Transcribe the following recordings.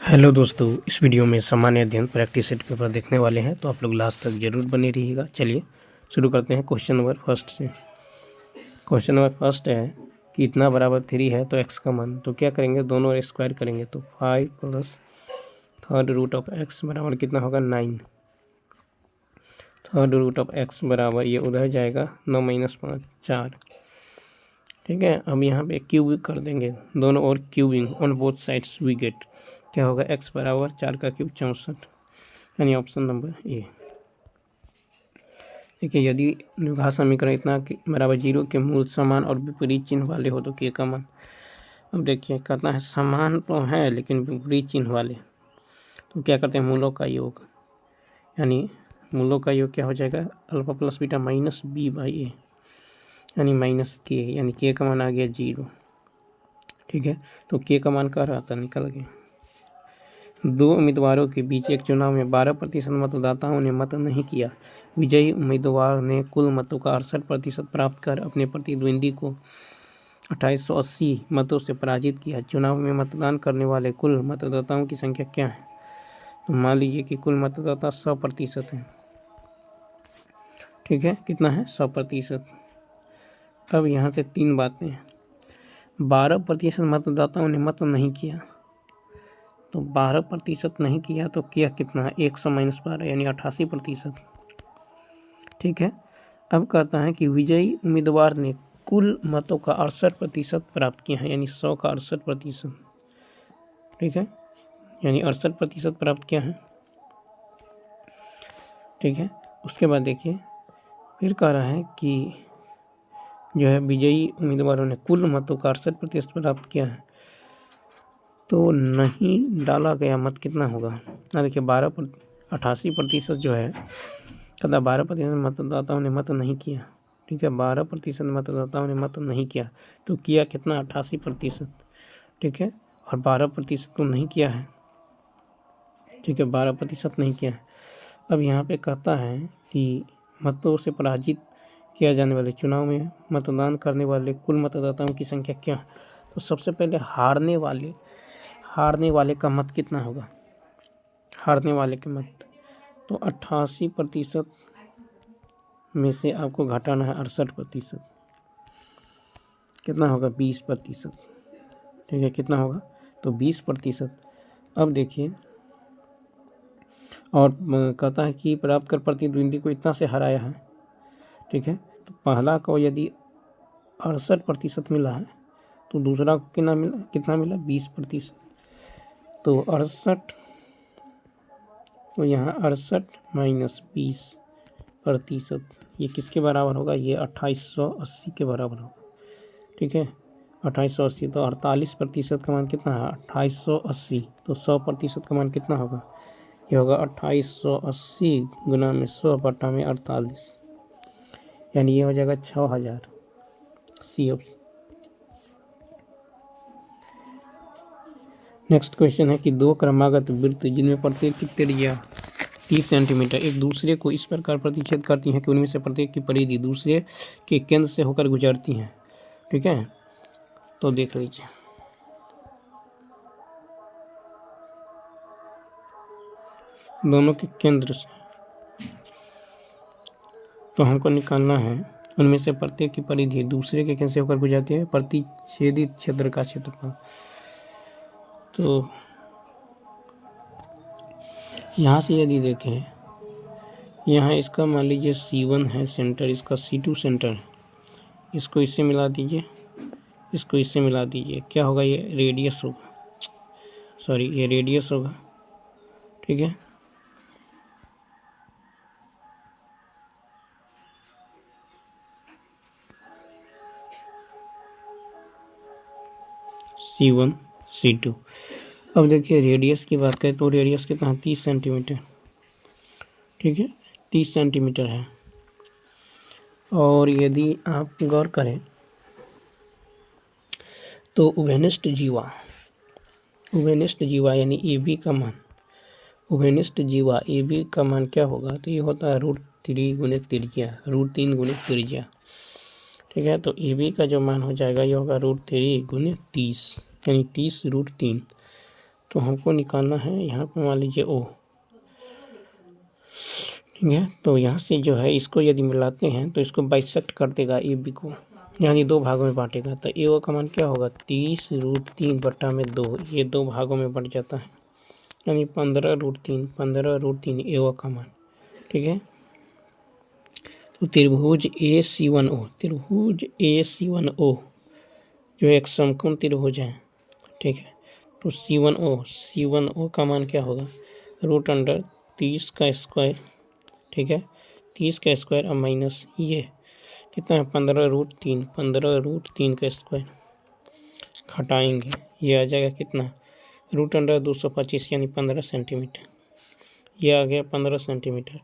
Hello दोस्तों, इस video में सामान्य अध्ययन प्रैक्टिस सेट पेपर देखने वाले हैं, तो आप लोग लास्ट तक जरूर बने रहिएगा। चलिए शुरू करते हैं क्वेश्चन नंबर फर्स्ट से। क्वेश्चन नंबर फर्स्ट है कि इतना बराबर 3 है तो x का मान, तो क्या करेंगे, दोनों ओर स्क्वायर करेंगे तो 5 plus third root of x बराबर कितना होगा 9। थर्ड रूट ऑफ x बराबर ये उधर जाएगा 9 - 5 4। ठीक है, अब यहाँ पे क्यूब कर देंगे, दोनों ओर cubing on both sides we get क्या होगा x बराबर 4 का क्यूब 64, यानी ऑप्शन नंबर ए। देखिए, यदि निर्वाह समीकरण इतना बराबर 0 के मूल समान और विपरीत चिन्ह वाले हो तो k का मान। अब देखिए कहता है समान तो है लेकिन विपरीत चिन्ह वाले, तो क्या करते हैं मूलों का योग, यानी मूलों का योग क्या हो जाएगा alpha plus beta minus B by A, यानी माइनस के, यानी के का मान आ गया 0। ठीक है, तो के का मान क्या रहा था, निकल गया। दो उम्मीदवारों के बीच एक चुनाव में 12% मतदाताओं ने मत नहीं किया। विजयी उम्मीदवार ने कुल मतों का 68% प्राप्त कर अपने प्रतिद्वंदी को 2880 मतों से पराजित किया। चुनाव में मतदान करने वाले कुल मतदाताओं की संख्या क्या है, तो मान लीजिए कि कुल मतदाता 100% है। ठीक है, कितना है 100%। अब यहाँ से 3 बातें हैं। 12% मतदाताओं ने मत नहीं किया, तो 12% नहीं किया तो किया कितना है 100 - 12 यानी 88%। ठीक है, अब कहता है कि विजयी उम्मीदवार ने कुल मतों का 68% प्राप्त किया है, यानी 100 का 68%। ठीक है, यानी 68% प्राप्त किया है। ठीक है, उसके बाद देखिए फिर कह रहा है कि जो है विजयी उम्मीदवारों ने कुल मतों का 68% प्राप्त किया है, तो नहीं डाला गया मत कितना होगा ना। देखिए 88% जो है कहता 12% मतदाताओं ने मत नहीं किया। ठीक है, 12% मतदाताओं ने मत नहीं किया, तो किया कितना 88%। ठीक है, और 12% तो नहीं किया है। ठीक है, 12% नहीं किया है। अब यहाँ पे कहता है कि मतों से पराजित किया जाने वाले चुनाव में मतदान करने वाले कुल मतदाताओं की संख्या क्या है, तो सबसे पहले हारने वाले का मत कितना होगा, हारने वाले के मत, तो 88% में से आपको घटाना है 68%, कितना होगा 20%। ठीक है, कितना होगा तो 20%। अब देखिए और कहता है कि प्राप्त कर प्रतिद्वंदी को इतना से हराया है। ठीक है, तो पहला को यदि 68% मिला है तो दूसरा को कितना मिला 20%, तो 68, तो यहाँ 68 - 20% ये किसके बराबर होगा, ये 2880 के बराबर होगा। ठीक है, 2880, तो 48% का मान कितना है 2880, तो 100% का मान कितना होगा, ये होगा 2880 गुना में 100 बटा में 48, यानी ये हो जाएगा 6000। C option. नेक्स्ट क्वेश्चन है कि दो क्रमागत वृत्त जिनमें प्रत्येक की त्रिज्या 30 सेंटीमीटर एक दूसरे को इस प्रकार प्रतिच्छेद करती हैं कि उनमें से प्रत्येक की परिधि दूसरे के केंद्र से होकर गुजरती हैं। ठीक है, तो देख लीजिए दोनों के केंद्र से, तो हमको निकालना है उनमें से प्रत्येक की परिधि दूसरे के केंद्र से होकर गुजरती है, प्रतिच्छेदित क्षेत्र का क्षेत्रफल। तो यहाँ से यदि देखें, यहाँ इसका मान लीजिए C1 है सेंटर, इसका C2 सेंटर, इसको इससे मिला दीजिए, इसको इससे मिला दीजिए, क्या होगा ये रेडियस होगा, सॉरी ये रेडियस होगा। ठीक है, C1 C2। अब देखिए रेडियस की बात करें तो रेडियस कितना है 30 सेंटीमीटर। ठीक है, 30 सेंटीमीटर है। और यदि आप गौर करें तो उभयनिष्ठ जीवा यानी AB का मान, उभयनिष्ठ जीवा AB का मान क्या होगा, तो ये होता है √3 गुणित त्रिज्या, √3 गुणित त्रिज्या। ठीक है, तो AB का जो मान हो जाएगा ये होगा √3 गुणित 30, यानी 30 √3, तो हमको निकालना है यहाँ पे मान लीजिए ओ, ठीक है। तो यहाँ से जो है इसको यदि मिलाते हैं तो इसको बाइसेक्ट कर देगा ए बी को, यानी दो भागों में बांटेगा। तो ए ओ का मान क्या होगा 30√3/2, ये दो भागों में बंट जाता है, यानी 15√3 ए ओ का मान, ठीक है। तो त्रिभुज AC1O जो एक समकोण त्रिभुज है, ठीक है। तो C1O का मान क्या होगा √30 का स्क्वायर, ठीक है। 30 का स्क्वायर अब माइनस ये कितना है 15√3 का स्क्वायर, घटाएंगे ये आ जाएगा कितना √225 यानी 15 सेंटीमीटर, ये आ गया 15 सेंटीमीटर।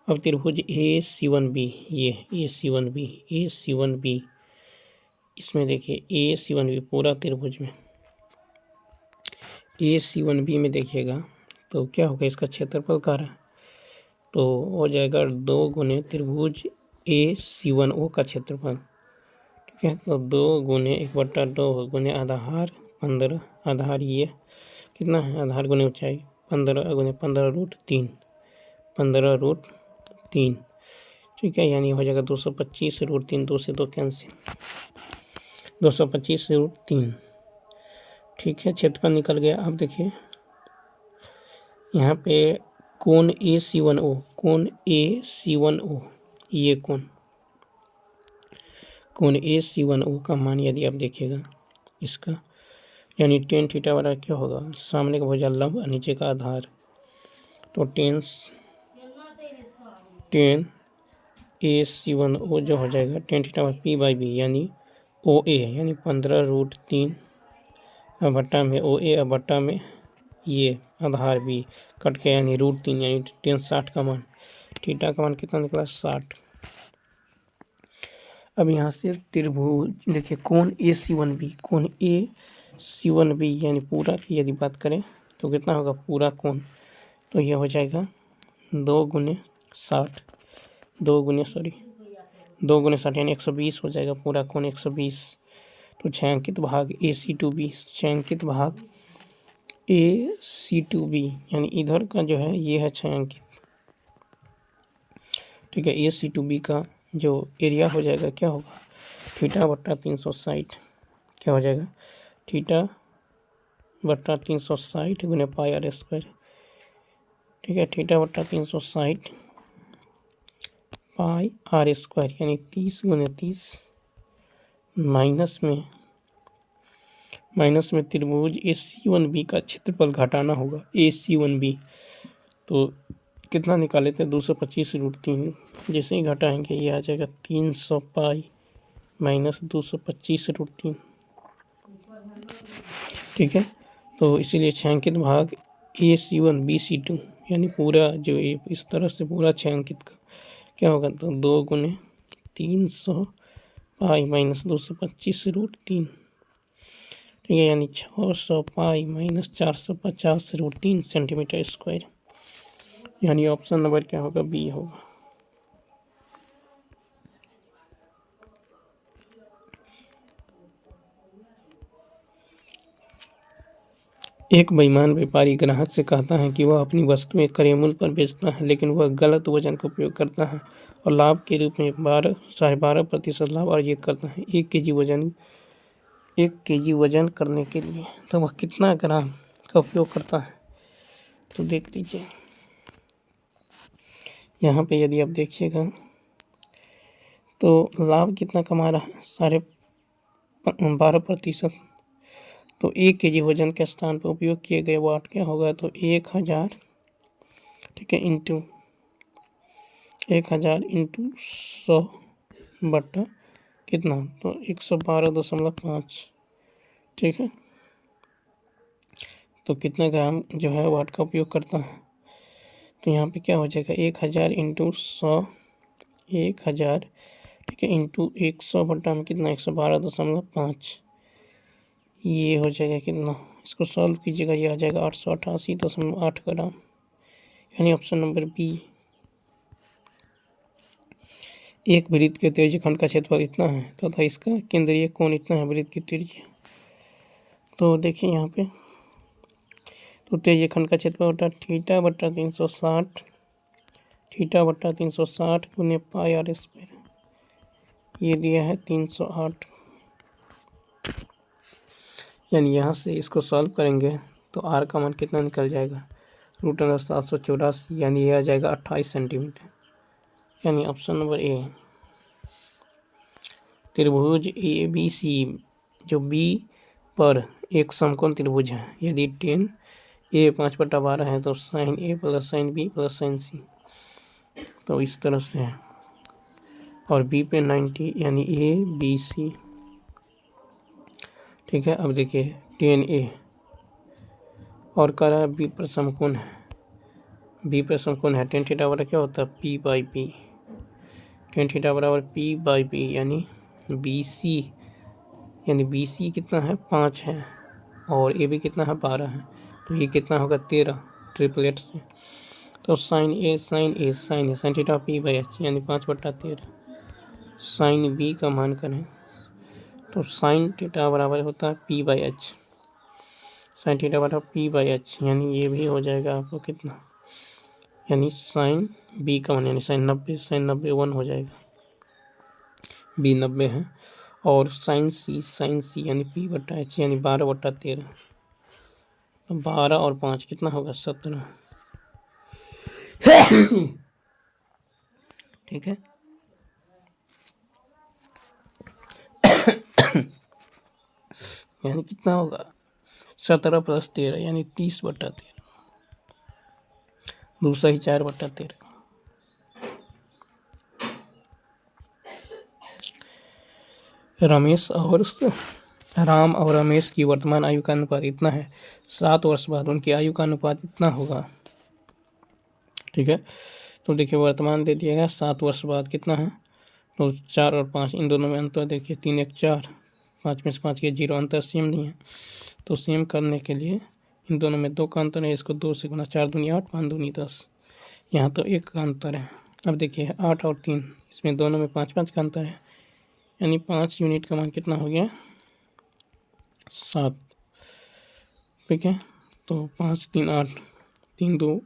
अब त्रिभुज AC1B, ये AC1B इसमें देखिए AC1B पूरा त्रिभुज में AC1B में देखिएगा तो क्या होगा, इसका क्षेत्रफल का रहा तो हो जाएगा 2 गुने त्रिभुज AC1O का क्षेत्रफल, ठीक है। तो 2 गुने 1/2 गुने आधार 15, आधार ये कितना है आधार गुने ऊंचाई 15 गुने 15√3, ठीक है। यानी हो जाएगा 225√3, 2 से 2 कैंसिल, 225√3, ठीक है। क्षेत्रफल निकल गया। अब देखिए यहाँ पे कोण AC1O, ये कोण AC1O का मान यदि आप देखिएगा इसका, यानी tan थीटा बराबर क्या होगा, सामने का भुजा लंब और नीचे का आधार, तो tan AC1O जो हो जाएगा tan थीटा P/B यानी OA, यानी 15√3 बट्टा में OA बट्टा में ये आधार भी कट के यानी √3, यानी tan 60 का मान, थीटा का मान कितना निकला 60। अब यहाँ से त्रिभुज देखिए कोण AC1B यानी पूरा की यदि बात करें तो कितना होगा पूरा कोण, तो ये हो जाएगा 2 गुने 60 यानी 120 हो जाएगा पूरा कोण 120। तो छायांकित भाग AC2B यानी इधर का जो है ये है छायांकित, ठीक है। AC2B का जो एरिया हो जाएगा क्या होगा θ/360, क्या हो जाएगा θ/360 गुने πr², ठीक है। θ/360 πr² यानी 30 गुने 30 माइनस में त्रिभुज AC1B का क्षेत्रफल घटाना होगा AC1B, तो कितना निकाले थे 225√3, जैसे ही घटाएंगे ये आ जाएगा 300 पाई माइनस 225√3, ठीक है। तो इसीलिए छायांकित भाग AC1BC2 यानी पूरा जो ये इस तरह से पूरा छायांकित का क्या होगा, तो 2 गुने 300 पाई माइनस 225√3, ठीक है। यानी 600 पाई माइनस 450√3 सेंटीमीटर स्क्वायर, यानी ऑप्शन नंबर क्या होगा बी होगा। एक बेईमान व्यापारी ग्राहक से कहता है कि वह अपनी वस्तुएं क्रय मूल्य पर बेचता है, लेकिन वह गलत वजन का उपयोग करता है और लाभ के रूप में 12.5% लाभ अर्जित करता है। 1 केजी वजन करने के लिए तो वह कितना ग्राम का उपयोग करता है, तो देख लीजिए यहाँ पे यदि आप देखिएगा तो लाभ कितना कमा रहा है 12%, तो 1 केजी वजन के स्थान पर उपयोग किए गए वाट क्या होगा, तो 1000, ठीक है, इंटू 100 बट्टा कितना, तो 112.5, ठीक है। तो कितना ग्राम जो है वाट का उपयोग करता है, तो यहाँ पे क्या हो जाएगा 1000 इंटू 100, 1000, ठीक है, इंटू 100 बट्टा में कितना 112.5, ये हो जाएगा कितना, इसको सॉल्व कीजिएगा ये आ जाएगा 888.8 ग्राम, यानी ऑप्शन नंबर बी। एक वृत्त के त्रिज्यखंड का क्षेत्रफल इतना है तथा इसका केंद्रीय कोण इतना है वृत्त की त्रिज्या। तो देखिए यहाँ पे तो तेजीय खंड का क्षेत्रफल होता है थीटा बट्टा 360 गुने पाई आर स्क्वायर, ये दिया है 308। यानी यहाँ से इसको सॉल्व करेंगे तो आर का मान कितना निकल जाएगा, √784, यानी ये आ जाएगा 28 सेंटीमीटर। यानी ऑप्शन नंबर ए। त्रिभुज ए बी सी, जो बी पर एक समकोण त्रिभुज है, यदि tan ए 5/12 है तो sin A plus sin B plus sin C, तो इस तरह से है। और बी पे 90, यानी ए बी सी। ठीक है, अब देखिए tan ए और कह रहा है बी पर समकोण है, बी पर समकोण है, tan थीटा बराबर क्या होता है p/p, tan थीटा बराबर p/p, यानी बी सी, यानी बी सी कितना है 5 है और ए भी कितना है 12 है, तो ये कितना होगा 13 ट्रिपलेट से। तो sin थीटा p/h, यानी 5/13। sin बी का मान करें तो sin थीटा बराबर होता है p/h, sin थीटा बराबर p/h, यानी ये भी हो जाएगा आपको कितना, यानी sin बी का मान, यानी sin 90 1 हो जाएगा, बी 90 है। और sin सी यानी p/h, यानी 12/13, 12 और 5 कितना होगा 17। ठीक है, यानी कितना होगा 17 + 13, यानी 30/13, दूसरा ही 4/13। राम और रमेश की वर्तमान आयु का अनुपात इतना है, 7 वर्ष बाद उनकी आयु का अनुपात इतना होगा। ठीक है, तो देखिए वर्तमान दे दिया गया, 7 वर्ष बाद कितना है, तो 4 और 5 इन दोनों में अंतर देखिए, 3 1 4, 5 में से 5 के 0, अंतर सेम नहीं है। तो सेम करने के लिए इन दोनों में 2 का अंतर है, इसको 2 से गुना, 4 दूनी 8, 5 दूनी 10, यहाँ तो 1 का अंतर है। अब देखिए 8 और 3, इसमें दोनों में 5 5 का अंतर है, यानी 5 यूनिट का मान कितना हो गया 7। ठीक है, तो 5 3 8, 3 2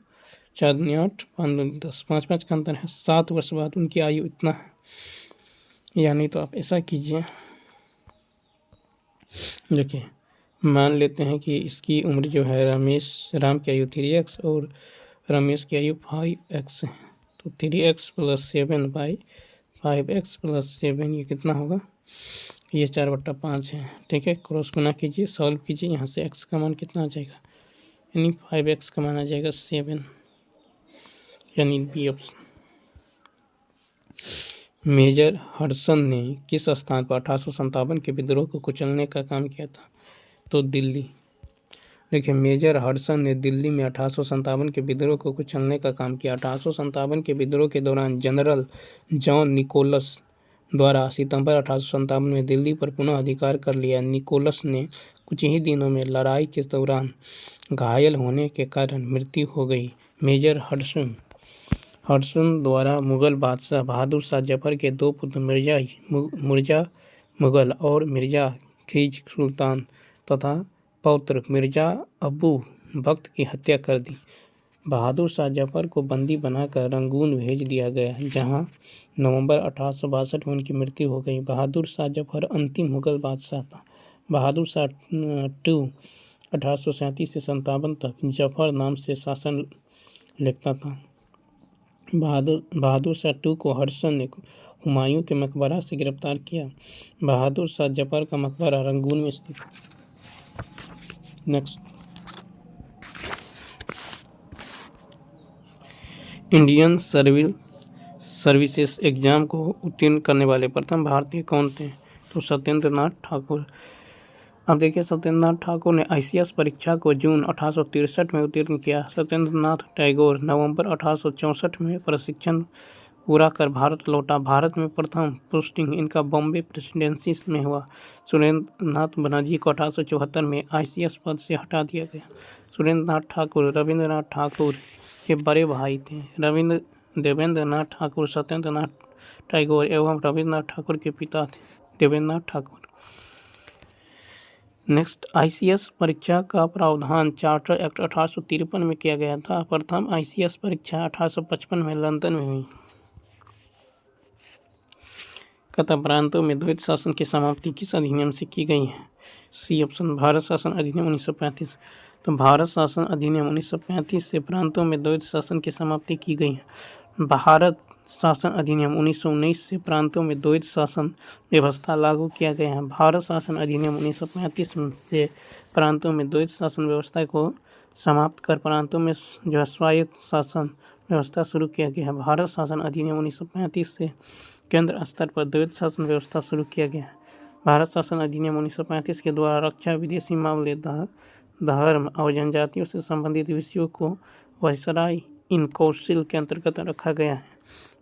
4 दूनी 8, 5 दूनी 10, 5 5 का अंतर है। 7 वर्ष बाद उनकी आयु इतना है, यानी तो आप ऐसा कीजिए, देखिए मान लेते हैं कि इसकी उम्र जो है राम की आयु 3x और रमेश की आयु 5x है, तो 3x + 7/5x + 7, ये कितना होगा, ये 4/5 है। ठीक है, क्रॉस गुना कीजिए, सॉल्व कीजिए, यहाँ से x का मान कितना आ जाएगा, यानी 5x का मान आ जाएगा 7, यानी बी ऑप्शन। मेजर हडसन ने किस स्थान पर 1857 के विद्रोह को कुचलने का काम किया था, तो दिल्ली। देखिए मेजर हडसन ने दिल्ली में 1857 के विद्रोह को कुचलने का काम किया। 1857 के विद्रोह के दौरान जनरल जॉन निकोलस द्वारा सितंबर 1857 में दिल्ली पर पुनः अधिकार कर लिया। निकोलस ने कुछ ही दिनों में लड़ाई के दौरान घायल होने के कारण मृत्यु हो गई। मेजर हडसन द्वारा मुगल बादशाह बहादुर शाह जफर के 2 पुत्र मिर्जा मुगल और मिर्जा खिज सुल्तान तथा पौत्र मिर्जा अबू बख्त की हत्या कर दी। बहादुर शाह जफर को बंदी बनाकर रंगून भेज दिया गया, जहां नवंबर 1862 में उनकी मृत्यु हो गई। बहादुर शाह जफर अंतिम मुगल बादशाह था। बहादुर शाह 2 1837 से 57 तक जफर नाम से शासन लिखता था। बहादुर शाह 2 को हडसन ने हुमायूं के मकबरा से गिरफ्तार किया। बहादुर शाह जफर का मकबरा रंगून में स्थित है। नेक्स्ट, इंडियन सर्विसेज एग्जाम को उत्तीर्ण करने वाले प्रथम भारतीय कौन थे, तो सत्येंद्र नाथ ठाकुर। अब देखिए सत्येंद्र नाथ ठाकुर ने ICS परीक्षा को जून 1863 में उत्तीर्ण किया। सत्येंद्र नाथ टैगोर नवंबर 1864 में प्रशिक्षण पूरा कर भारत लौटा। भारत में प्रथम पोस्टिंग इनका बॉम्बे प्रेसिडेंसी में हुआ। सुरेंद्र नाथ बनर्जी को 1874 में ICS पद से हटा दिया गया। सुरेंद्र नाथ ठाकुर रविंद्रनाथ ठाकुर के बड़े भाई थे। देवेंद्र नाथ ठाकुर सत्येंद्र नाथ टैगोर एवं रविंद्रनाथ ठाकुर के पिता थे। देवेंद्र नाथ ठाकुर नेक्स्ट, ICS परीक्षा का प्रावधान चार्टर एक्ट 1853 में किया गया था। प्रथम ICS परीक्षा 1855 में लंदन में हुई। कथा प्रांतों में द्वैत शासन की समाप्ति किस अधिनियम से की गई है? सी ऑप्शन, भारत शासन अधिनियम 1935। तो भारत शासन अधिनियम 1935 से प्रांतों में द्वैत शासन की समाप्ति की गई है। भारत शासन अधिनियम 1919 से प्रांतों में द्वैत शासन व्यवस्था लागू किया गया है। भारत शासन अधिनियम 1935 से प्रांतों में द्वैत शासन व्यवस्था को समाप्त कर प्रांतों में जो है स्वायत्त शासन व्यवस्था शुरू किया गया है। भारत शासन अधिनियम 1935 से केंद्र स्तर पर द्वैत शासन व्यवस्था शुरू किया गया है। भारत शासन अधिनियम 1935 के द्वारा रक्षा, विदेशी मामले, धर्म और जनजातियों से संबंधित विषयों को वायसराय इन काउंसिल के अंतर्गत रखा गया है।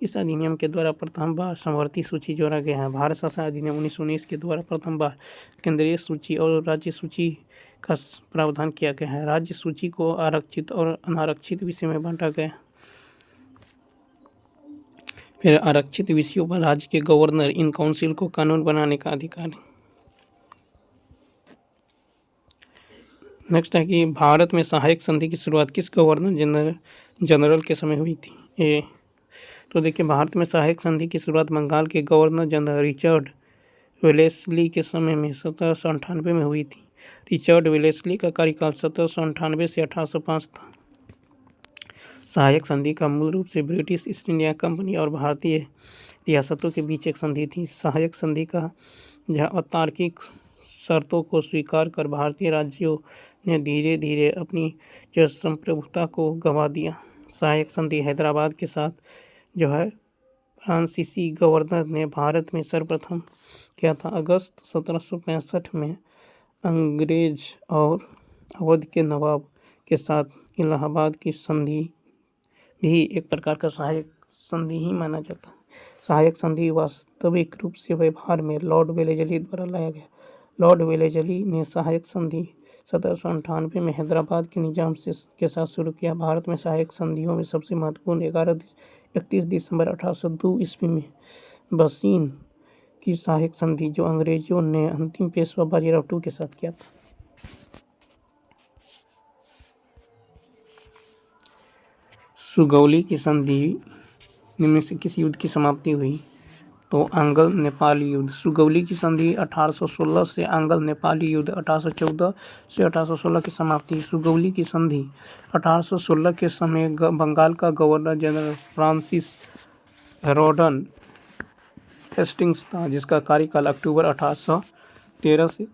इस अधिनियम के द्वारा प्रथम बार समवर्ती सूची जोड़ा गया है। भारत शासन अधिनियम 1919 के द्वारा प्रथम बार केंद्रीय सूची और राज्य सूची का प्रावधान किया गया है। राज्य सूची को आरक्षित और अनारक्षित विषय में बांटा गया। फिर आरक्षित विषयों पर राज्य के गवर्नर इन काउंसिल को कानून बनाने का अधिकार। नेक्स्ट है कि भारत में सहायक संधि की शुरुआत किस गवर्नर जनरल के समय हुई थी? तो देखिए, भारत में सहायक संधि की शुरुआत बंगाल के गवर्नर जनरल रिचर्ड वेलेस्ली के समय में 1798 में हुई थी। रिचर्ड वेलेस्ली का कार्यकाल 1798 से 1805 था। सहायक संधि का मूल रूप से ब्रिटिश ईस्ट इंडिया कंपनी और भारतीय रियासतों के बीच एक संधि थी। सहायक संधि का जहां अतार्किक शर्तों को स्वीकार कर भारतीय राज्यों ने धीरे धीरे अपनी जो संप्रभुता को गंवा दिया। सहायक संधि हैदराबाद के साथ जो है फ्रांसीसी गवर्नर ने भारत में सर्वप्रथम किया था। अगस्त 1765 में अंग्रेज और अवध के नवाब के साथ इलाहाबाद की संधि भी एक प्रकार का सहायक संधि ही माना जाता है। सहायक संधि वास्तविक रूप से व्यवहार में लॉर्ड वेलेस्ली द्वारा लाया गया। लॉर्ड वेलेस्ली ने सहायक संधि 1798 में हैदराबाद के निजाम के साथ शुरू किया। भारत में सहायक संधियों में सबसे महत्वपूर्ण 31 दिसंबर 1802 ईस्वी में बसीन की सहायक संधि जो अंग्रेजों ने अंतिम पेशवा बाजीराव टू के साथ किया था। सुगौली की संधि इनमें से किस युद्ध की समाप्ति हुई? तो आंग्ल नेपाल युद्ध। सुगौली की संधि 1816 से आंग्ल नेपाली युद्ध 1814 से 1816 की समाप्ति। सुगौली की संधि 1816 के समय बंगाल का governor general Francis Harold Hastings था, जिसका कार्यकाल अक्टूबर 1813 से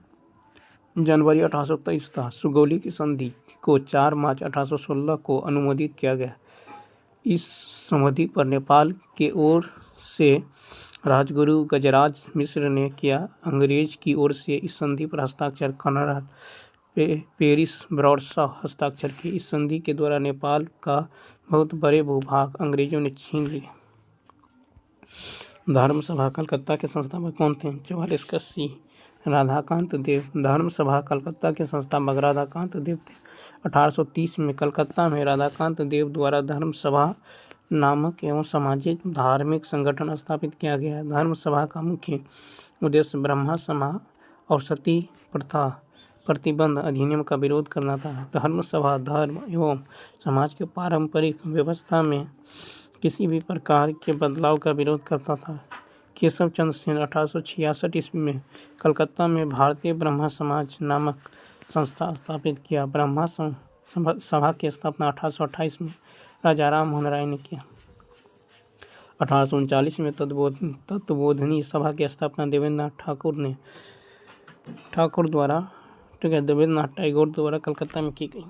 जनवरी 1823 था। सुगौली की संधि को 4 मार्च 1816 को अनुमोदित किया गया। इस संधि पर नेपाल के ओर से राजगुरु गजराज मिश्र ने किया। अंग्रेज की ओर से इस संधि पर हस्ताक्षर कनाडा पेरिस ब्रॉडशॉ हस्ताक्षर किए। इस संधि के द्वारा नेपाल का बहुत बड़े भूभाग अंग्रेजों ने छीन लिए। धर्म सभा कलकत्ता के संस्थापक कौन थे? 44 कस्सी राधाकांत देव। धर्म सभा कलकत्ता के संस्थापक राधाकांत देव थे। 1830 में कलकत्ता में राधाकांत देव द्वारा धर्म सभा नामक एवं सामाजिक धार्मिक संगठन स्थापित किया गया। धर्म सभा का मुख्य उद्देश्य ब्रह्म समाज और सती प्रथा प्रतिबंध अधिनियम का विरोध करना था। धर्म सभा धर्म एवं समाज के पारंपरिक व्यवस्था में किसी भी प्रकार के बदलाव का विरोध करता था। केशव चंद्र सेन 1866 ईस्वी में कलकत्ता में भारतीय ब्रह्म समाज नामक संस्था स्थापित किया। ब्रह्म सभा की स्थापना 1828 में राजा राम मोहन राय ने किया। 1839 में तत्वबोधिनी सभा की स्थापना देवेंद्रनाथ टैगोर द्वारा कलकत्ता में की गई।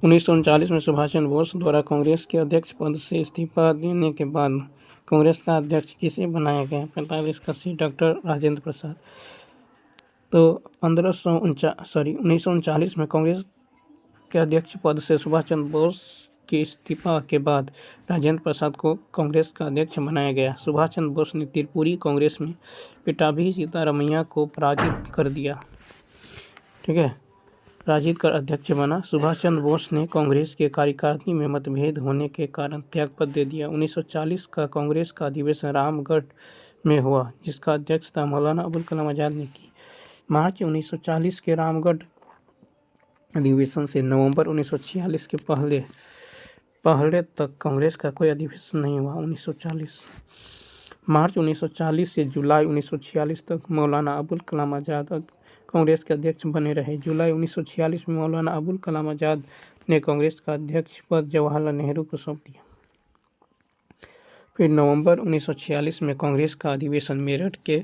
1939 में सुभाष चंद्र बोस द्वारा कांग्रेस के अध्यक्ष पद से इस्तीफा देने के बाद कांग्रेस का अध्यक्ष किसे बनाया गया? 45 का सी डॉक्टर राजेंद्र प्रसाद। तो 1939 में कांग्रेस के अध्यक्ष पद से सुभाष चंद्र बोस के इस्तीफा के बाद राजेंद्र प्रसाद को कांग्रेस का अध्यक्ष बनाया गया। सुभाष चंद्र बोस ने त्रिपुरी कांग्रेस में पट्टाभी सीतारमैया को पराजित कर दिया। ठीक है, पराजित कर अध्यक्ष बना। सुभाष चंद्र बोस ने कांग्रेस के कार्यकारिणी में मतभेद होने के कारण त्यागपत्र दे दिया। 1940 का कांग्रेस का अधिवेशन रामगढ़ में हुआ, जिसका अध्यक्षता मौलाना अबुल कलाम आज़ाद ने की। मार्च 1940 के रामगढ़ अधिवेशन से नवंबर 1946 के पहले तक कांग्रेस का कोई अधिवेशन नहीं हुआ। 1940 मार्च 1940 से जुलाई 1946 तक मौलाना अबुल कलाम आज़ाद कांग्रेस के अध्यक्ष बने रहे। जुलाई 1946 में मौलाना अबुल कलाम आज़ाद ने कांग्रेस का अध्यक्ष पद जवाहरलाल नेहरू को सौंप दिया। फिर नवंबर 1946 में कांग्रेस का अधिवेशन मेरठ के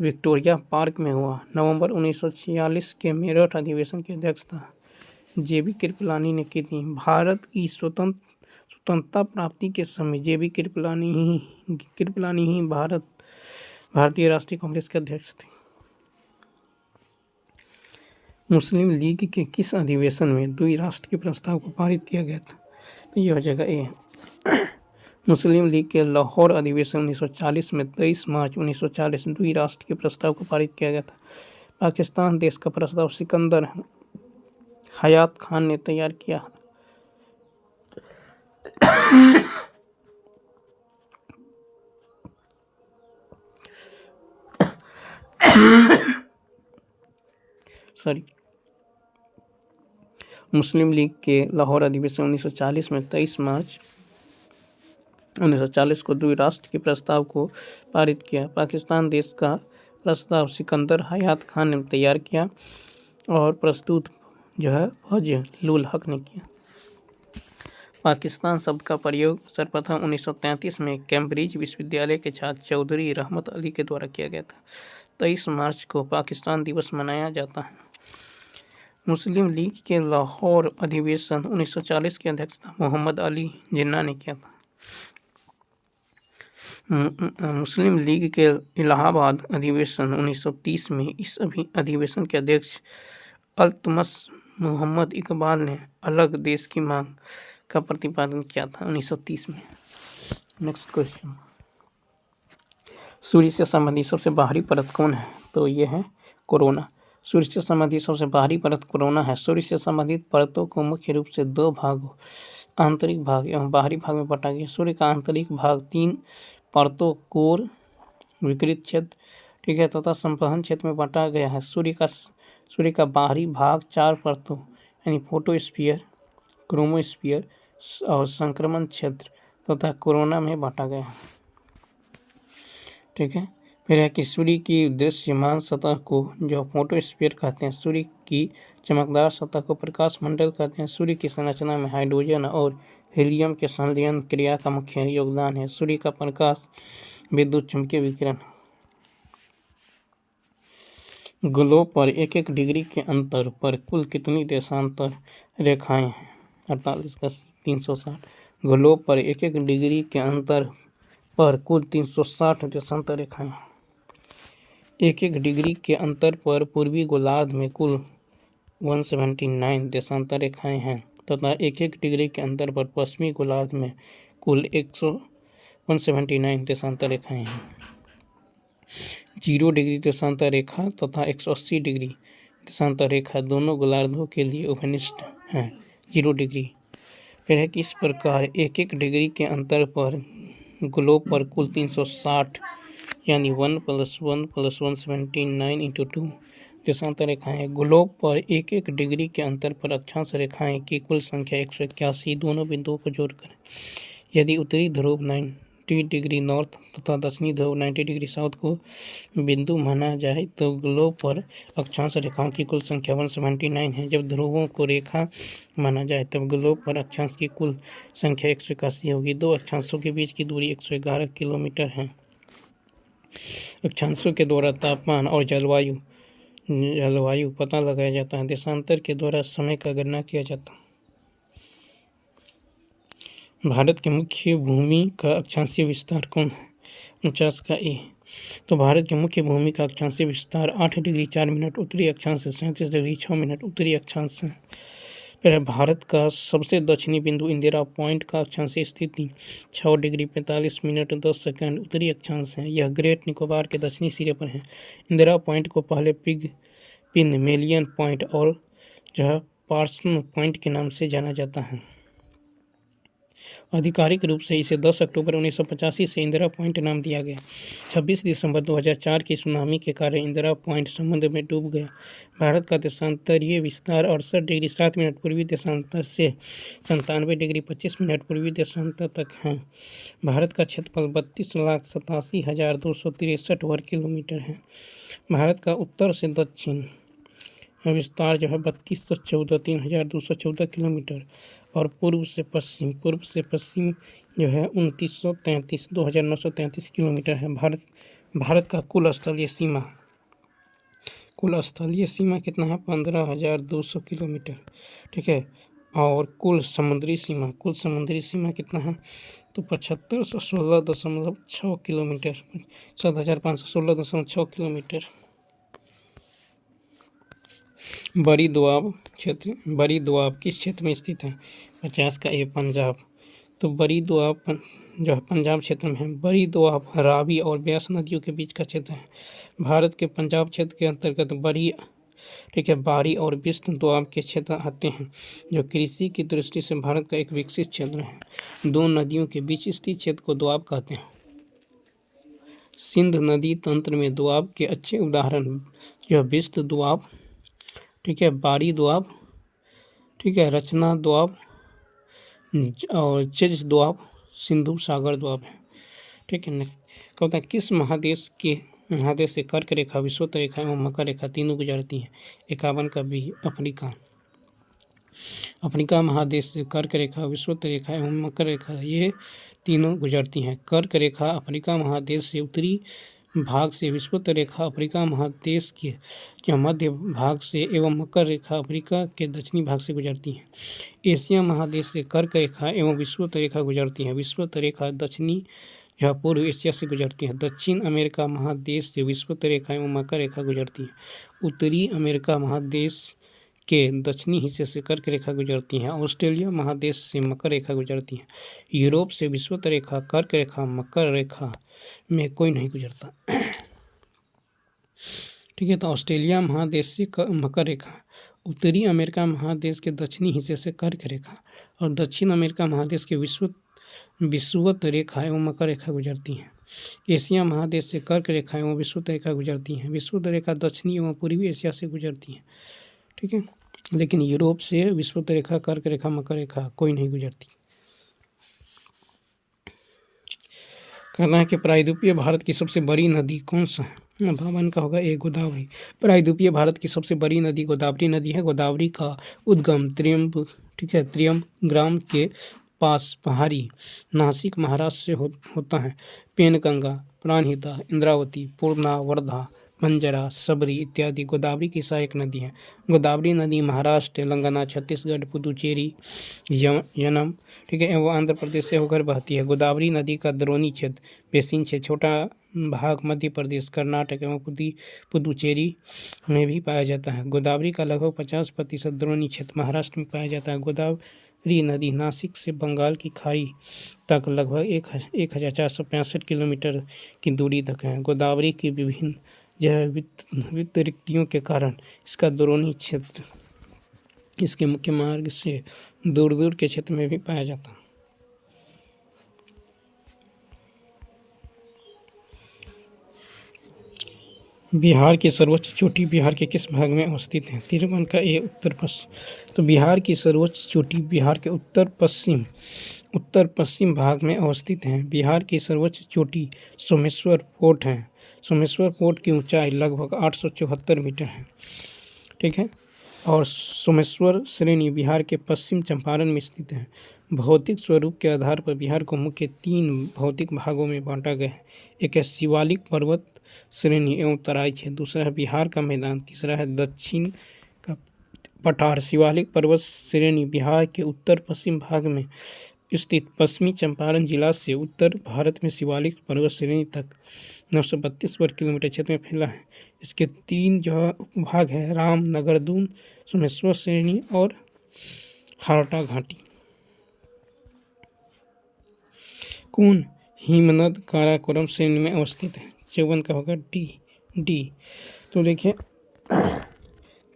विक्टोरिया पार्क में हुआ। नवंबर 1946 के मेरठ अधिवेशन की अध्यक्षता जेबी कृपलानी ने की थी। भारत की स्वतंत्रता प्राप्ति के समय जेबी कृपलानी ही भारतीय राष्ट्रीय कांग्रेस के अध्यक्ष थे। मुस्लिम लीग के किस अधिवेशन में द्विराष्ट्र के प्रस्ताव को पारित किया गया था? तो यह जगह ए। मुस्लिम लीग के लाहौर अधिवेशन 1940 में 23 मार्च 1940 द्विराष्ट्र के प्रस्ताव को पारित किया गया था। पाकिस्तान देश का प्रस्ताव सिकंदर हयात खान ने तैयार किया। मुस्लिम लीग के लाहौर अधिवेशन 1940 में 23 मार्च 1940 को द्विराष्ट्र के प्रस्ताव को पारित किया। पाकिस्तान देश का प्रस्ताव सिकंदर हयात खान ने तैयार किया और प्रस्तुत फजलुल हक ने किया। पाकिस्तान शब्द का प्रयोग सर्वप्रथम 1933 में कैम्ब्रिज विश्वविद्यालय के छात्र चौधरी रहमत अली के द्वारा किया गया था। 23 मार्च को पाकिस्तान दिवस मनाया जाता है। मुस्लिम लीग के लाहौर अधिवेशन 1940 की अध्यक्षता मोहम्मद अली जिन्ना ने किया था। मुस्लिम लीग के इलाहाबाद अधिवेशन 1930 में इस अधिवेशन के अध्यक्ष अल्तमस मोहम्मद इकबाल ने अलग देश की मांग का प्रतिपादन किया था 1930 में। नेक्स्ट क्वेश्चन, सूर्य से संबंधित सबसे बाहरी परत कौन है? तो ये है कोरोना। सूर्य से संबंधित सबसे बाहरी परत कोरोना है। सूर्य से संबंधित परतों को मुख्य रूप से दो भागों, आंतरिक भाग एवं बाहरी भाग में बांटा गया। सूर्य का आंतरिक भाग 3 परतों, कोर, विकिरित क्षेत्र, ठीक है, तथा संवहन क्षेत्र में बांटा गया है। सूर्य का बाहरी भाग 4 परतों यानी फोटोस्फीयर, क्रोमोस्फीयर और संक्रमण क्षेत्र तथा कोरोना में बांटा गया है। ठीक है, फिर है कि सूर्य की दृश्यमान सतह को जो फोटोस्फीयर कहते हैं, सूर्य की चमकदार सतह को प्रकाश मंडल कहते हैं। सूर्य की संरचना में हाइड्रोजन और हीलियम के संलयन क्रिया का मुख्य योगदान है। सूर्य का प्रकाश विद्युत चुंबकीय विकिरण। ग्लोब पर 1-1 डिग्री के अंतर पर कुल कितनी देशांतर रेखाएं हैं? 48 का 360। ग्लोब पर 1-1 डिग्री के अंतर पर कुल 360 देशांतर रेखाएं। 1-1 डिग्री के अंतर पर पूर्वी गोलार्ध में कुल 179 देशांतर रेखाएं हैं तथा 1-1 डिग्री के अंतर पर पश्चिमी गोलार्ध में कुल 179 देशांतर रेखाएं हैं। 0 डिग्री देशांतर रेखा तथा 180 डिग्री देशांतर रेखा दोनों गोलार्धों के लिए उभयनिष्ठ हैं। 0 डिग्री फिर है कि इस प्रकार 1-1 डिग्री के अंतर पर ग्लोब पर कुल 360 यानी 1 + 1 + 179 × 2 देशांतर रेखाएं। ग्लोब पर 1-1 डिग्री के अंतर पर अक्षांश रेखाएं की कुल संख्या 181 दोनों बिंदुओं को जोड़कर। यदि उत्तरी ध्रुव 90 डिग्री नॉर्थ तथा दक्षिणी ध्रुव 90 डिग्री साउथ को बिंदु माना जाए तो ग्लोब पर अक्षांश रेखाओं की कुल संख्या 179 है। जब ध्रुवों को रेखा माना जाए तब ग्लोब पर अक्षांश की कुल संख्या 181 होगी। दो अक्षांशों के बीच की दूरी 111 किलोमीटर है। अक्षांशों के द्वारा तापमान और जलवायु पता लगाया जाता है। देशांतर के द्वारा समय का गणना किया जाता है। भारत के मुख्य भूमि का अक्षांशीय विस्तार कौन है? 49 का ए। तो भारत के मुख्य भूमि का अक्षांशीय विस्तार 8 डिग्री 4 मिनट उत्तरी अक्षांश से 37 डिग्री 6 मिनट उत्तरी अक्षांश से। फिर भारत का सबसे दक्षिणी बिंदु इंदिरा पॉइंट का अक्षांशीय स्थिति 6 डिग्री 45 मिनट 10 सेकंड उत्तरी अक्षांश है। यह ग्रेट निकोबार के दक्षिणी सिरे पर है। इंदिरा पॉइंट को पहले पिन मेलियन पॉइंट और पार्सन पॉइंट के नाम से जाना जाता है। आधिकारिक रूप से इसे 10 अक्टूबर 1985 से इंदिरा पॉइंट नाम दिया गया। 26 दिसंबर 2004 की सुनामी के कारण इंदिरा पॉइंट समुद्र में डूब गया। भारत का देशांतरीय विस्तार 68 डिग्री 7 मिनट पूर्वी देशांतर से 97 डिग्री 25 मिनट पूर्वी देशांतर तक है। भारत का क्षेत्रफल 32,87,263 वर्ग किलोमीटर है। भारत का उत्तर से दक्षिण विस्तार जो है 3214 3,214 किलोमीटर और पूर्व से पश्चिम जो है 2933 2,933 किलोमीटर है। भारत का कुल स्थलीय सीमा कितना है? 15,200 किलोमीटर, ठीक है। और कुल समुद्री सीमा कितना है? तो 7516.6 किलोमीटर, 7516.6 किलोमीटर। बड़ी दोआब किस क्षेत्र में स्थित है? 50 का ए पंजाब। तो बड़ी दोआब जो है पंजाब क्षेत्र में है। बड़ी दोआब रावी और ब्यास नदियों के बीच का क्षेत्र है। भारत के पंजाब क्षेत्र के अंतर्गत बड़ी, ठीक है, बारी और बिस्त दोआब के क्षेत्र आते हैं, जो कृषि की दृष्टि से भारत का एक विकसित क्षेत्र है। दो नदियों के बीच स्थित क्षेत्र को दोआब कहते हैं। सिंध नदी तंत्र में दोआब के अच्छे उदाहरण जो बिस्त दोआब, ठीक है, बारी दोआब, ठीक है, रचना दोआब और चेज दोआब, सिंधु सागर दोआब है, ठीक है। कहता है किस महादेश से कर्क रेखा, विषुवत रेखा एवं मकर रेखा तीनों गुजरती हैं? 51 का बी अफ्रीका महादेश से कर्क रेखा, विषुवत रेखा एवं मकर रेखा ये तीनों गुजरती हैं। कर्क रेखा अफ्रीका महादेश से उत्तरी भाग से, विषुवत रेखा अफ्रीका महादेश के मध्य भाग से एवं मकर रेखा अफ्रीका के दक्षिणी भाग से गुजरती हैं। एशिया महादेश से कर्क रेखा एवं विषुवत रेखा गुजरती हैं। विषुवत रेखा दक्षिणी या पूर्व एशिया से गुजरती है। दक्षिण अमेरिका महादेश से विषुवत रेखा एवं मकर रेखा गुजरती है। उत्तरी अमेरिका महादेश के दक्षिणी हिस्से से कर्क रेखा गुजरती है। ऑस्ट्रेलिया महादेश से मकर रेखा गुजरती है। यूरोप से विषुवत रेखा, कर्क रेखा, मकर रेखा में कोई नहीं गुजरता, ठीक है। तो ऑस्ट्रेलिया महादेश से मकर रेखा, उत्तरी अमेरिका महादेश के दक्षिणी हिस्से से कर्क रेखा और दक्षिण अमेरिका महादेश के विषुवत रेखा एवं मकर रेखा गुजरती हैं। एशिया महादेश से कर्क रेखा एवं विषुवत रेखा गुजरती हैं। विषुवत रेखा दक्षिणी एवं पूर्वी एशिया से गुजरती है, ठीक है। लेकिन यूरोप से विषुवत रेखा, कर्क रेखा, मकर रेखा कोई नहीं गुजरती। कहना है कि प्रायद्वीपीय भारत की सबसे बड़ी नदी कौन सा है? 52 का होगा ए गोदावरी। प्रायद्वीपीय भारत की सबसे बड़ी नदी गोदावरी नदी है। गोदावरी का उद्गम त्रियंबग्राम के पास पहाड़ी नासिक महाराष्ट्र से होता है। पेनगंगा, प्राणहिता, इंद्रावती, पूर्णा, वर्धा, मंजरा, सबरी इत्यादि गोदावरी की सहायक नदी है। गोदावरी नदी महाराष्ट्र, तेलंगाना, छत्तीसगढ़, पुदुचेरी, यनम, ठीक है, एवं आंध्र प्रदेश से होकर बहती है। गोदावरी नदी का द्रोणी क्षेत्र, बेसिन क्षेत्र, छोटा भाग मध्य प्रदेश, कर्नाटक एवं पुदुचेरी में भी पाया जाता है। गोदावरी का लगभग 50% द्रोणी क्षेत्र महाराष्ट्र में पाया जाता है। गोदावरी नदी नासिक से बंगाल की खाड़ी तक लगभग 1465 किलोमीटर की दूरी तक है। गोदावरी की विभिन्न वितरिक्तियों के कारण इसका द्रोणी क्षेत्र इसके मुख्य मार्ग से दूर के क्षेत्र में भी पाया जाता है। बिहार की सर्वोच्च चोटी बिहार के किस भाग में अवस्थित है? 53 का ए उत्तर पश्चिम। तो बिहार की सर्वोच्च चोटी बिहार के उत्तर पश्चिम भाग में अवस्थित है। बिहार की सर्वोच्च चोटी सोमेश्वर फोर्ट है। सोमेश्वर फोर्ट की ऊंचाई लगभग 874 मीटर है, ठीक है। और सोमेश्वर श्रेणी बिहार के पश्चिम चंपारण में स्थित है। भौतिक स्वरूप के आधार पर बिहार को मुख्य 3 भौतिक भागों में बांटा गया है। एक है शिवालिक पर्वत श्रेणी एवं तराई क्षेत्र, दूसरा है बिहार का मैदान, तीसरा है दक्षिण का पठार। शिवालिक पर्वत श्रेणी बिहार के उत्तर पश्चिम भाग में स्थित पश्चिमी चंपारण जिला से उत्तर भारत में शिवालिक पर्वत श्रेणी तक 932 वर्ग किलोमीटर क्षेत्र में फैला है। इसके 3 जो उपभाग है, राम, नगरदून, सोमेश्वर श्रेणी और हारटा घाटी। कौन हिमनद काराकोरम श्रेणी में अवस्थित है? 54 का होगा डी। तो देखिए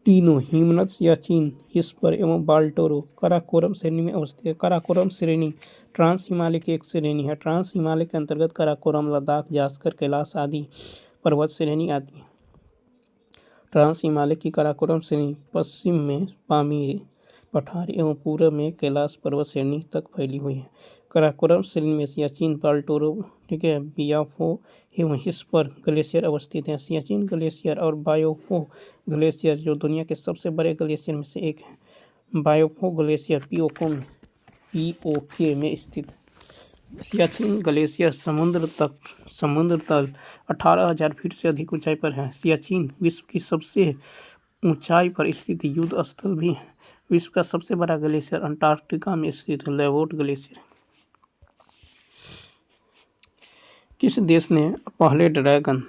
तीनों हिमनद, सियाचिन, हिस्पर एवं बाल्टोरो काराकोरम श्रेणी में अवस्थित है। काराकोरम श्रेणी ट्रांस हिमालय की एक श्रेणी है। ट्रांस हिमालय के अंतर्गत काराकोरम, लद्दाख, जास्कर, कैलाश आदि पर्वत श्रेणी आती है। ट्रांस हिमालय की काराकोरम श्रेणी पश्चिम में पामीर पठार एवं पूर्व में कैलाश पर्वत श्रेणी तक फैली हुई है। काराकोरम श्रेणी में सियाचिन, बाल्टोरो, ठीक है, बियाफो एवं हिस्पर ग्लेशियर अवस्थित हैं। सियाचिन ग्लेशियर और बायोफो ग्लेशियर जो दुनिया के सबसे बड़े ग्लेशियर में से एक है। बायोफो ग्लेशियर पीओके में स्थित है। सियाचिन ग्लेशियर समुद्र तल 18,000 फीट से अधिक ऊंचाई पर है। सियाचिन विश्व की सबसे ऊंचाई पर स्थित युद्ध स्थल भी है। विश्व का सबसे बड़ा ग्लेशियर अंटार्कटिका में स्थित लेवोट ग्लेशियर। किस देश ने पहले dragon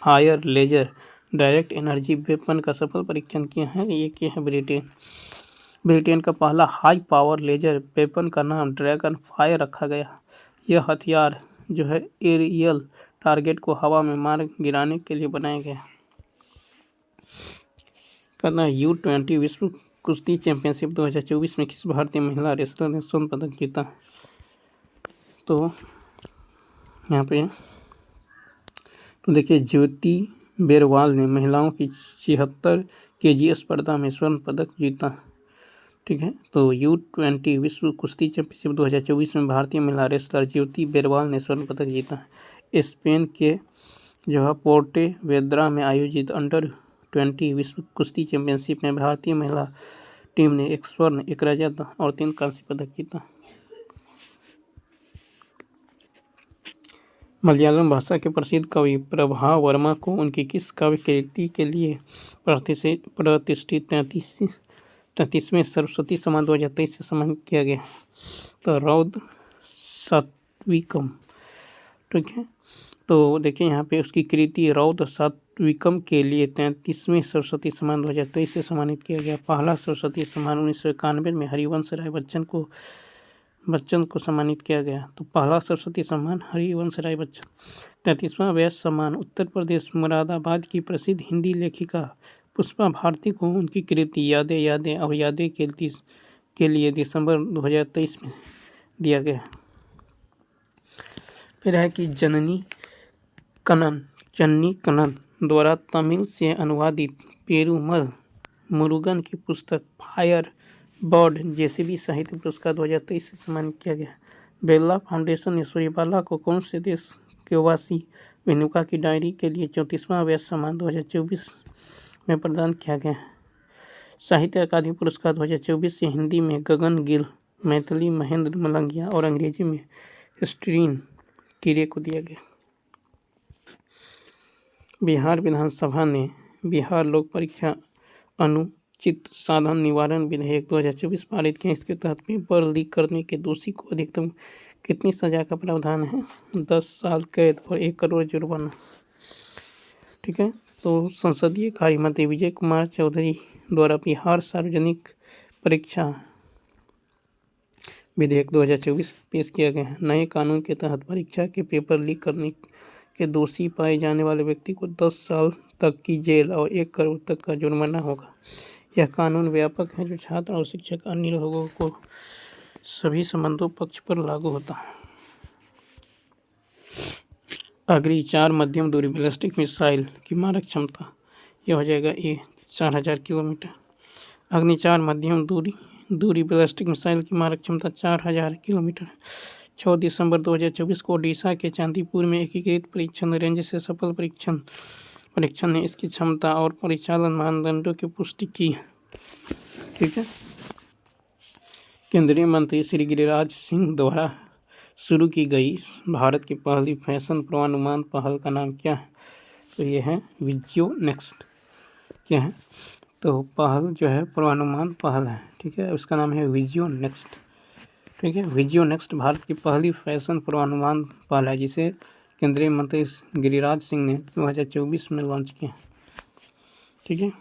fire laser direct energy weapon का सफल परीक्षण किया है? ये किया है ब्रिटेन। ब्रिटेन का पहला हाई पावर लेजर वेपन का नाम ड्रैगन फायर रखा गया। यह हथियार जो है एरियल टारगेट को हवा में मार गिराने के लिए बनाया गया। करना U20 विश्व कुश्ती चैंपियनशिप 2024 में किस भारतीय महिला रेसलर ने स्वर्ण पदक जीता? तो यहाँ पे तो देखिए, ज्योति बेरवाल ने महिलाओं की 76 kg स्पर्धा में स्वर्ण पदक जीता। ठीक है, तो U20 विश्व कुश्ती चैंपियनशिप 2024 में भारतीय महिला रेसलर ज्योति बेरवाल ने स्वर्ण पदक जीता है। स्पेन के जो है पोर्टे वेद्रा में आयोजित अंडर-20 विश्व कुश्ती चैंपियनशिप में भारतीय महिला टीम ने 1 स्वर्ण, 1 रजत और 3 कांस्य पदक जीता। मलयालम भाषा के प्रसिद्ध कवि प्रभा वर्मा को उनकी किस काव्य कृति के लिए प्रतिष्ठित 33वें सरस्वती सम्मान 2023 से सम्मानित किया गया? तो रौद्र सात्विकम। ठीक है, तो देखिए यहाँ पे उसकी कृति रौद्र सात्विकम के लिए 33वें सरस्वती सम्मान 2023 से सम्मानित किया गया। पहला सरस्वती सम्मान 1991 में हरिवंश राय बच्चन को सम्मानित किया गया। तो पहला सरस्वती सम्मान हरिवंश राय बच्चन। 33वां व्यास सम्मान उत्तर प्रदेश मुरादाबाद की प्रसिद्ध हिंदी लेखिका पुष्पा भारती को उनकी कृति यादें और यादें के लिए दिसंबर 2023 में दिया गया। फिर है कि चन्नी कन्नन द्वारा तमिल से अनुवादित पेरुमल मुरुगन की पुस्तक फायर बर्ड JCB साहित्य पुरस्कार 2023 से सम्मानित किया गया। बिरला फाउंडेशन ने सूर्यबाला को कौन से देश के वासी वेनुका की डायरी के लिए 34वां व्यास सम्मान 2024 में प्रदान किया गया। साहित्य अकादमी पुरस्कार 2024 से हिंदी में गगन गिल, मैथिली महेंद्र मलंगिया और अंग्रेजी में स्टीन कीरे को दिया गया। बिहार विधानसभा ने बिहार लोक परीक्षा अनुचित साधन निवारण विधेयक 2024 पारित किया। इसके तहत पेपर लीक करने के दोषी को अधिकतम कितनी सजा का प्रावधान है? 10 साल कैद और 1 करोड़ जुर्माना। ठीक है, तो संसदीय कार्य मंत्री विजय कुमार चौधरी द्वारा बिहार सार्वजनिक परीक्षा विधेयक 2024 पेश किया गया है। नए कानून के तहत परीक्षा के पेपर लीक करने के दोषी पाए जाने वाले व्यक्ति को 10 साल तक की जेल और 1 करोड़ तक का जुर्माना होगा। यह कानून व्यापक है जो छात्र और शिक्षक अन्य लोगों को सभी संबंधों पक्ष पर लागू होता है। अग्नि 4 मध्यम दूरी बैलिस्टिक मिसाइल की मारक क्षमता यह हो जाएगा 4000 किलोमीटर। अग्नि 4 मध्यम दूरी बैलिस्टिक मिसाइल की मारक क्षमता 4000 किलोमीटर। 6 दिसंबर 2024 को ओडिशा के चांदीपुर में एकीकृत परीक्षण रेंज से सफल परीक्षण ने इसकी क्षमता और परिचालन मानदंडों की पुष्टि की। ठीक है, केंद्रीय मंत्री श्री गिरिराज सिंह द्वारा शुरू की गई भारत की पहली फैशन पूर्वानुमान पहल का नाम क्या है? तो ये है विजियो नेक्स्ट। क्या है? तो पहल जो है पूर्वानुमान पहल है। ठीक है, उसका नाम है विजियो नेक्स्ट। ठीक है, विजियो नेक्स्ट भारत की पहली फैशन पूर्वानुमान पहल है जिसे केंद्रीय मंत्री गिरिराज सिंह ने 2024 में लॉन्च किया। ठीक है,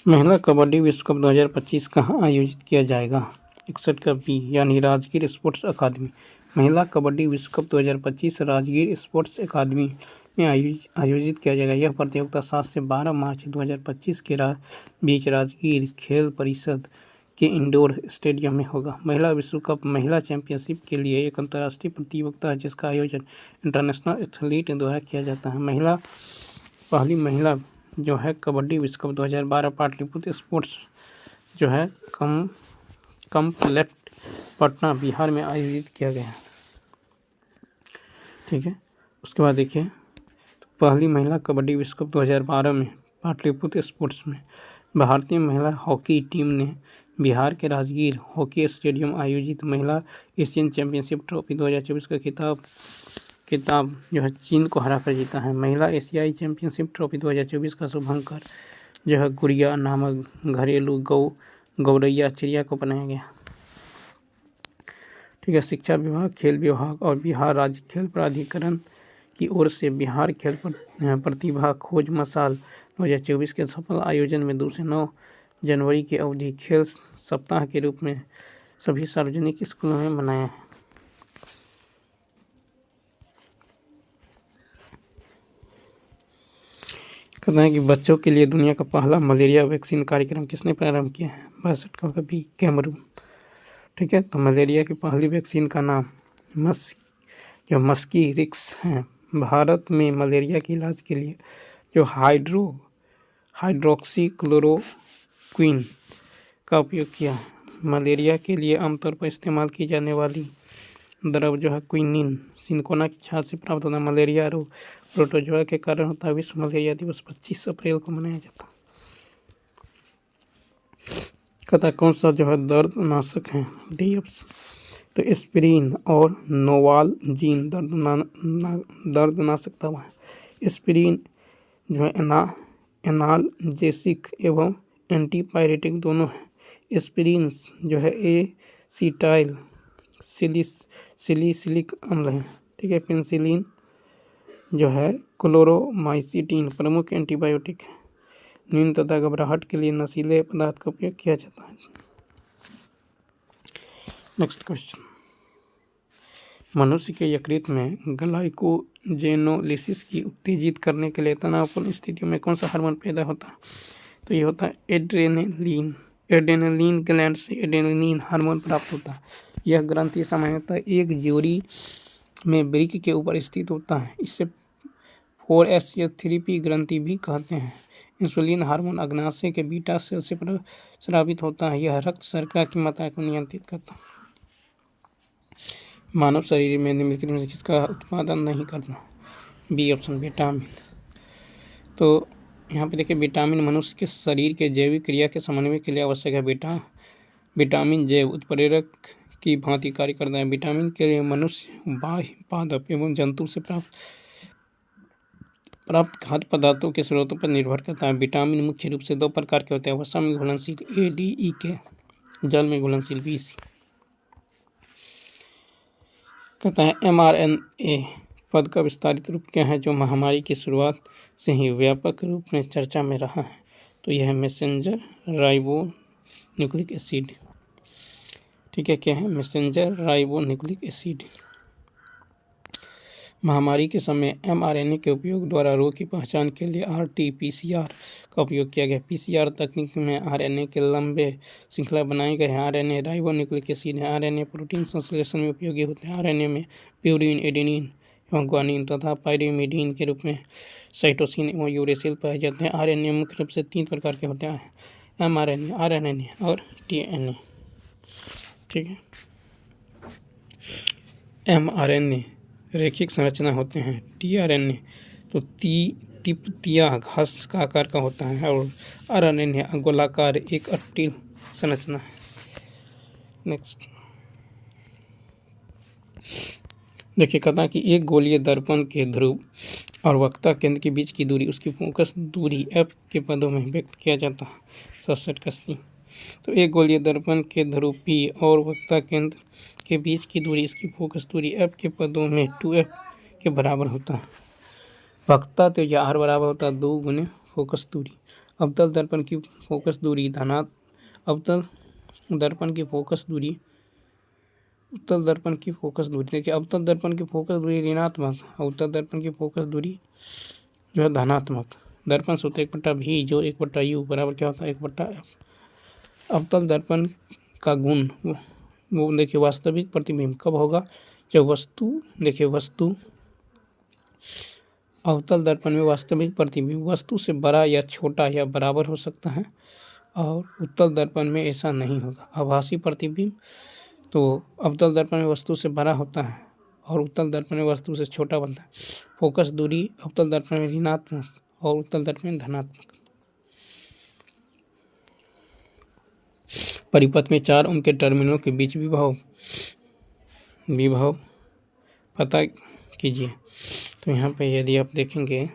महिला कबड्डी विश्व कप 2025 कहाँ आयोजित किया जाएगा? 61 का बी यानी राजगीर स्पोर्ट्स अकादमी। महिला कबड्डी विश्व कप 2025 राजगीर स्पोर्ट्स अकादमी में आयोजित किया जाएगा। यह प्रतियोगिता 7 से 12 मार्च 2025 के बीच राजगीर खेल परिषद के इंडोर स्टेडियम में होगा। महिला विश्व कप महिला चैंपियनशिप के लिए एक अंतर्राष्ट्रीय प्रतियोगिता है जिसका आयोजन इंटरनेशनल एथलीट द्वारा किया जाता है। पहली महिला जो है कबड्डी विश्व कप 2012 पाटलिपुत्र स्पोर्ट्स जो है कम्प्लेक्स पटना बिहार में आयोजित किया गया। ठीक है, उसके बाद देखिए तो पहली महिला कबड्डी विश्व कप 2012 में पाटलिपुत्र स्पोर्ट्स में भारतीय महिला हॉकी टीम ने बिहार के राजगीर हॉकी स्टेडियम आयोजित महिला एशियन चैंपियनशिप ट्रॉफी 2024 का खिताब जो है चीन को हराकर जीता है। महिला एशियाई चैंपियनशिप ट्रॉफी 2024 का शुभांकर जो है गुड़िया नामक घरेलू गौरैया चिड़िया को बनाया गया। ठीक है, शिक्षा विभाग, खेल विभाग और बिहार राज्य खेल प्राधिकरण की ओर से बिहार खेल प्रतिभा खोज मसाल 2024 के सफल आयोजन में 2 से 9 जनवरी की अवधि खेल सप्ताह के रूप में सभी सार्वजनिक स्कूलों में मनाया है। कहते हैं कि बच्चों के लिए दुनिया का पहला मलेरिया वैक्सीन कार्यक्रम किसने प्रारंभ किया है? 62 का कभी कैमरून। ठीक है, तो मलेरिया की पहली वैक्सीन का नाम मस्की रिक्स है। भारत में मलेरिया के इलाज के लिए जो हाइड्रोक्सी क्लोरोक्विन का उपयोग किया है। मलेरिया के लिए आमतौर पर इस्तेमाल की जाने वाली द्रव जो है क्विनिन सिनकोना की छाल से प्राप्त होता है। मलेरिया रोग प्रोटोजोआ के कारण होता है। विश्व मलेरिया दिवस 25 अप्रैल को मनाया जाता है। कहता है कौन सा जो है दर्दनाशक है? D option. तो एस्पिरिन और नोवालजीन दर्दनाशक दवा है। एस्पिरिन जो है एनाल्जेसिक एवं एंटीपायरेटिक दोनों है। एस्पिरिन जो है एसिटाइल सैलिसिलिक अम्ल है। ठीक है, पेनिसिलिन जो है क्लोरोमाइसिटिन प्रमुख एंटीबायोटिक है। नींद तथा घबराहट के लिए नशीले पदार्थ का उपयोग किया जाता है। नेक्स्ट क्वेश्चन, मनुष्य के यकृत में ग्लाइकोजेनोलिसिस की उत्तेजित करने के लिए तनावपूर्ण स्थितियों में कौन सा हार्मोन पैदा होता है? तो ये होता है एड्रेनलिन। एड्रेनलिन ग्लैंड से एड्रेनलिन हार्मोन प्राप्त होता है। यह ग्रंथि सामान्यतः एक जोड़ी में वृक्क के ऊपर स्थित होता है। इसे 4S या 3P ग्रंथि भी कहते हैं। इंसुलिन हार्मोन अग्नाशय के बीटा सेल से स्रावित होता है। यह रक्त शर्करा की मात्रा को नियंत्रित करता है। मानव शरीर में निम्नलिखित में से किसका उत्पादन नहीं करना? B option, vitamin. तो यहाँ पे देखिए विटामिन मनुष्य के शरीर के जैविक क्रिया के समन्वय के लिए आवश्यक है। विटामिन जैव उत्प्रेरक की भांति कार्य करता है। विटामिन के लिए मनुष्य बाह्य पादप एवं जंतु से प्राप्त खाद्य पदार्थों के स्रोतों पर निर्भर करता है। विटामिन मुख्य रूप से 2 प्रकार के होते हैं, वसा में घुलनशील ADE के, जल में घुलनशील BC। कहता है mRNA पद का विस्तारित रूप क्या है जो महामारी की शुरुआत से ही व्यापक रूप में चर्चा में रहा है? तो यह है मैसेंजर राइबोन्यूक्लिक एसिड। ठीक है, क्या है? Messenger ribonucleic acid. महामारी के समय mRNA के उपयोग द्वारा रोग की पहचान के लिए RT-PCR का उपयोग किया गया। PCR तकनीक में RNA के लंबे श्रृंखला बनाए गए हैं। RNA राइबोन्यूक्लिक एसिड है। RNA प्रोटीन संश्लेषण में उपयोगी होते हैं। RNA में प्यूरिन, एडेनिन एवं ग्वानिन तथा पायरिमिडीन के रूप में साइटोसिन एवं यूरेसिल पाए जाते हैं। RNA मुख्य रूप से 3 प्रकार के होते हैं, mRNA, RNA और DNA। ठीक है, mRNA रेखिक संरचना होते हैं। tRNA तो तिपतिया घास का आकार का होता है और RNA गोलाकार एक अट्टिल संरचना है। नेक्स्ट देखिए, कहता कि एक गोलीय दर्पण के ध्रुव और वक्ता केंद्र के बीच की दूरी उसकी फोकस दूरी f के पदों में व्यक्त किया जाता है। 67 का C। तो एक गोलीय दर्पण के ध्रुव P और वक्ता केंद्र के बीच की दूरी इसकी फोकस दूरी f के पदों में 2f के बराबर होता है। वक्ता तो यह r बराबर होता है 2 गुने फोकस दूरी। अवतल दर्पण की फोकस दूरी उत्तल दर्पण की फोकस दूरी, देखिए अवतल दर्पण की फोकस दूरी ऋणात्मक और उत्तल दर्पण की फोकस दूरी जो है धनात्मक। दर्पण सूत्र 1/v जो 1/u बराबर क्या होता है 1/f। अवतल दर्पण का गुण वो देखिए वास्तविक प्रतिबिंब कब होगा, जब वस्तु, देखिए वस्तु अवतल दर्पण में वास्तविक प्रतिबिंब वस्तु से बड़ा या छोटा या बराबर हो सकता है, और उत्तल दर्पण में ऐसा नहीं होगा। आभासी प्रतिबिंब तो अवतल दर्पण में वस्तु से बड़ा होता है और उत्तल दर्पण में वस्तु से छोटा बनता है। फोकस दूरी अवतल दर्पण में ऋणात्मक और उत्तल दर्पण में धनात्मक। परिपथ में 4 ओम के टर्मिनलों के बीच विभव पता कीजिए। तो यहाँ पे यदि आप देखेंगे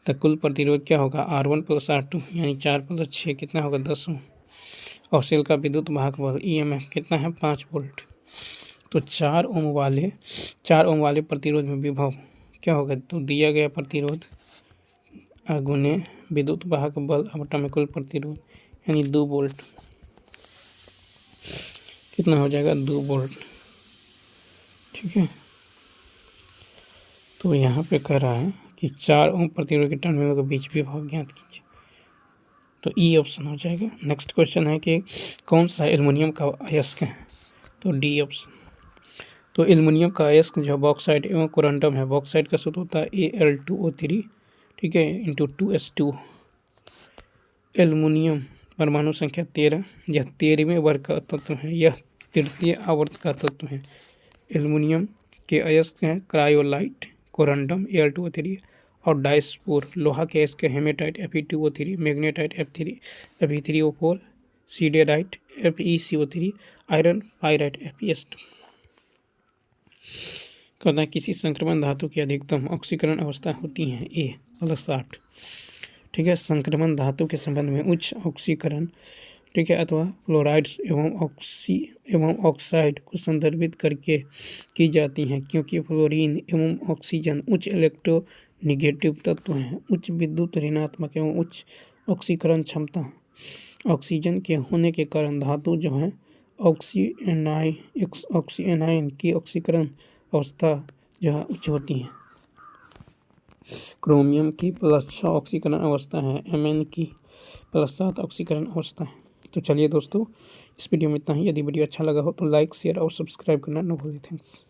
तो कुल प्रतिरोध क्या होगा R1 + R2 यानी 4 + 6 कितना होगा 10 ओम। और सेल का विद्युत वाहक बल EMF कितना है 5 वोल्ट। तो 4 ओम वाले प्रतिरोध में विभव क्या होगा, तो दिया गया प्रतिरोध गुने विद्युत वाहक बल बटा में कुल प्रतिरोध यानी 2 वोल्ट, कितना हो जाएगा 2 वोल्ट। ठीक है, तो यहाँ पे कह रहा है कि 4 ओम प्रतिरोध के टर्मिनलों के बीच विभव ज्ञात कीजिए, तो ई ऑप्शन हो जाएगा। नेक्स्ट क्वेश्चन है कि कौन सा एल्युमिनियम का अयस्क है, तो डी ऑप्शन। तो एल्युमिनियम का अयस्क जो बॉक्साइट एवं कोरंडम है, बॉक्साइट का सूत्र होता है Al2O3, ठीक है, इंटू 2S2। एल्युमिनियम परमाणु संख्या 13, यह 13वें वर्ग का तत्व है, यह तृतीय आवर्त का तत्व है। एल्युमिनियम के अयस्क हैं क्रायोलाइट, कोरंडम Al2O3 और डायस्पोर। लोहा के अयस्क haematite Fe2O3, magnetite Fe3O4, siderite FeCO3, iron pyrite FeS2। कहता है किसी संक्रमण धातु की अधिकतम ऑक्सीकरण अवस्था होती है A +8। ठीक है, संक्रमण धातु के संबंध में उच्च ऑक्सीकरण, ठीक है, अथवा फ्लोराइड्स एवं ऑक्साइड को संदर्भित करके की जाती हैं, क्योंकि फ्लोरीन एवं ऑक्सीजन उच्च इलेक्ट्रोनिगेटिव तत्व हैं, उच्च विद्युत ऋणात्मक एवं उच्च ऑक्सीकरण क्षमता। ऑक्सीजन के होने के कारण धातु जो है ऑक्सीएनाइन की ऑक्सीकरण अवस्था जो है उच्च होती है। क्रोमियम की +6 ऑक्सीकरण अवस्था है, Mn की +7 ऑक्सीकरण अवस्था है। तो चलिए दोस्तों, इस वीडियो में इतना ही। यदि वीडियो अच्छा लगा हो तो लाइक, शेयर और सब्सक्राइब करना न भूलें। थैंक्स।